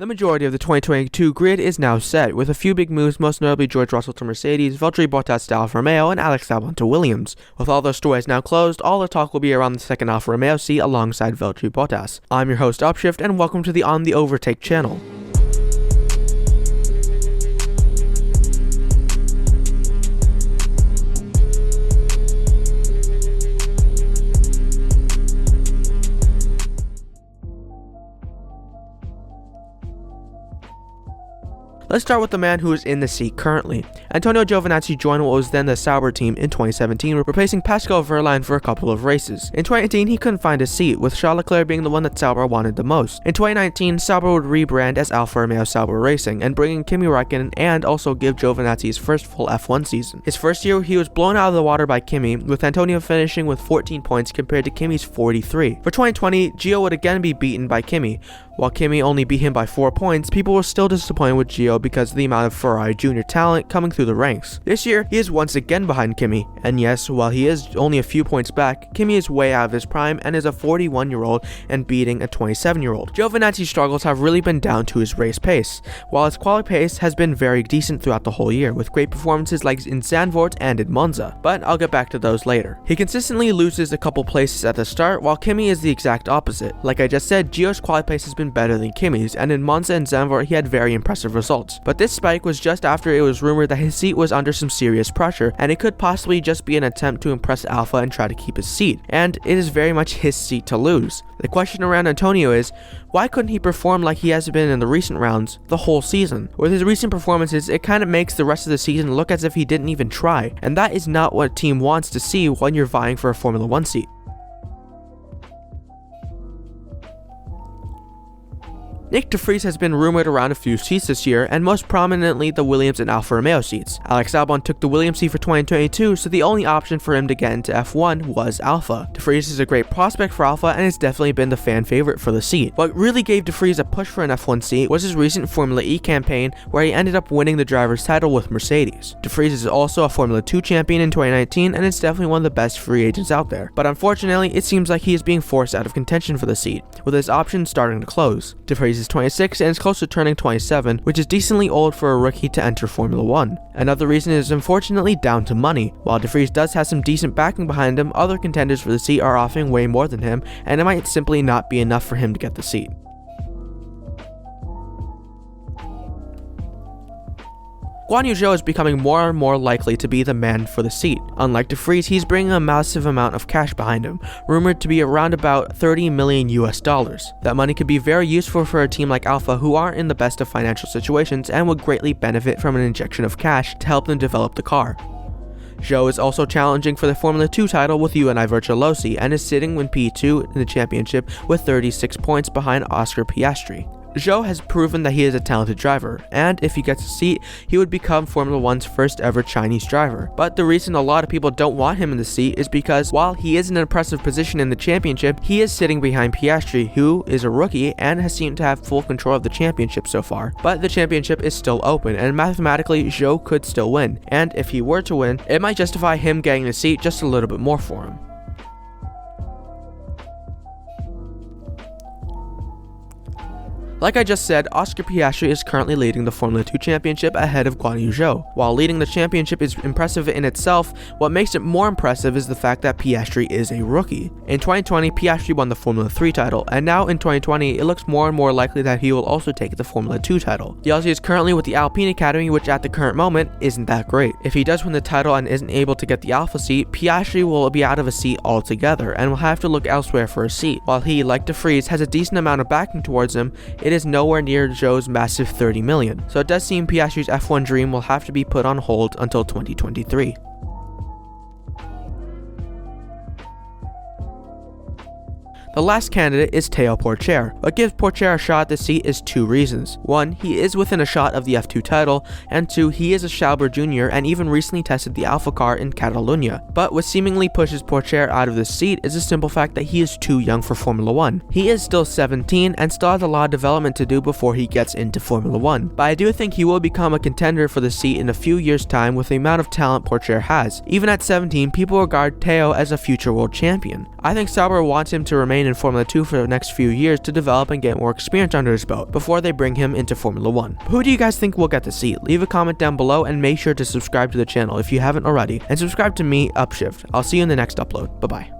The majority of the 2022 grid is now set, with a few big moves, most notably George Russell to Mercedes, Valtteri Bottas to Alfa Romeo, and Alex Albon to Williams. With all those stories now closed, all the talk will be around the second Alfa Romeo seat alongside Valtteri Bottas. I'm your host Upshift, and welcome to the On the Overtake channel. Let's start with the man who is in the seat currently. Antonio Giovinazzi joined what was then the Sauber team in 2017, replacing Pascal Wehrlein for a couple of races. In 2018, he couldn't find a seat, with Charles Leclerc being the one that Sauber wanted the most. In 2019, Sauber would rebrand as Alfa Romeo Sauber Racing, and bring in Kimi Räikkönen and also give Giovinazzi his first full F1 season. His first year, he was blown out of the water by Kimi, with Antonio finishing with 14 points compared to Kimi's 43. For 2020, Gio would again be beaten by Kimi. While Kimi only beat him by 4 points, people were still disappointed with Gio because of the amount of Ferrari Jr. talent coming through the ranks. This year, he is once again behind Kimi, and yes, while he is only a few points back, Kimi is way out of his prime and is a 41-year-old and beating a 27-year-old. Giovinazzi's struggles have really been down to his race pace, while his quali pace has been very decent throughout the whole year, with great performances like in Zandvoort and in Monza, but I'll get back to those later. He consistently loses a couple places at the start, while Kimi is the exact opposite. Like I just said, Gio's quali pace has been better than Kimi's, and in Monza and Zandvoort he had very impressive results. But this spike was just after it was rumored that his seat was under some serious pressure, and it could possibly just be an attempt to impress Alfa and try to keep his seat, and it is very much his seat to lose. The question around Antonio is, why couldn't he perform like he has been in the recent rounds the whole season? With his recent performances, it kind of makes the rest of the season look as if he didn't even try, and that is not what a team wants to see when you're vying for a Formula 1 seat. Nyck de Vries has been rumored around a few seats this year, and most prominently the Williams and Alfa Romeo seats. Alex Albon took the Williams seat for 2022, so the only option for him to get into F1 was Alfa. De Vries is a great prospect for Alfa and has definitely been the fan favorite for the seat. What really gave de Vries a push for an F1 seat was his recent Formula E campaign, where he ended up winning the driver's title with Mercedes. De Vries is also a Formula 2 champion in 2019 and is definitely one of the best free agents out there. But unfortunately, it seems like he is being forced out of contention for the seat, with his options starting to close. De Vries is 26 and is close to turning 27, which is decently old for a rookie to enter Formula 1. Another reason is unfortunately down to money. While de Vries does have some decent backing behind him, other contenders for the seat are offering way more than him, and it might simply not be enough for him to get the seat. Guan Yu Zhou is becoming more and more likely to be the man for the seat. Unlike de Vries, he's bringing a massive amount of cash behind him, rumored to be around about $30 million US. That money could be very useful for a team like Alfa, who aren't in the best of financial situations and would greatly benefit from an injection of cash to help them develop the car. Zhou is also challenging for the Formula 2 title with UNI Virtuosi and is sitting in P2 in the championship with 36 points behind Oscar Piastri. Zhou has proven that he is a talented driver, and if he gets a seat, he would become Formula 1's first ever Chinese driver. But the reason a lot of people don't want him in the seat is because while he is in an impressive position in the championship, he is sitting behind Piastri, who is a rookie and has seemed to have full control of the championship so far. But the championship is still open, and mathematically Zhou could still win, and if he were to win, it might justify him getting the seat just a little bit more for him. Like I just said, Oscar Piastri is currently leading the Formula 2 championship ahead of Guan Yu Zhou. While leading the championship is impressive in itself, what makes it more impressive is the fact that Piastri is a rookie. In 2020, Piastri won the Formula 3 title, and now in 2020, it looks more and more likely that he will also take the Formula 2 title. The Aussie is currently with the Alpine Academy, which at the current moment isn't that great. If he does win the title and isn't able to get the Alfa seat, Piastri will be out of a seat altogether and will have to look elsewhere for a seat. While he, like de Vries, has a decent amount of backing towards him, it is nowhere near Zhou's massive $30 million, so it does seem Piastri's F1 dream will have to be put on hold until 2023. The last candidate is Théo Pourchaire. What gives Pourchaire a shot at the seat is two reasons. One, he is within a shot of the F2 title, and two, he is a Sauber junior and even recently tested the Alfa car in Catalonia. But what seemingly pushes Pourchaire out of this seat is the simple fact that he is too young for Formula 1. He is still 17 and still has a lot of development to do before he gets into Formula 1. But I do think he will become a contender for the seat in a few years' time with the amount of talent Pourchaire has. Even at 17, people regard Théo as a future world champion. I think Sauber wants him to remain in Formula 2 for the next few years to develop and get more experience under his belt before they bring him into Formula 1. Who do you guys think will get the seat? Leave a comment down below and make sure to subscribe to the channel if you haven't already, and subscribe to me, Upshift. I'll see you in the next upload. Bye bye.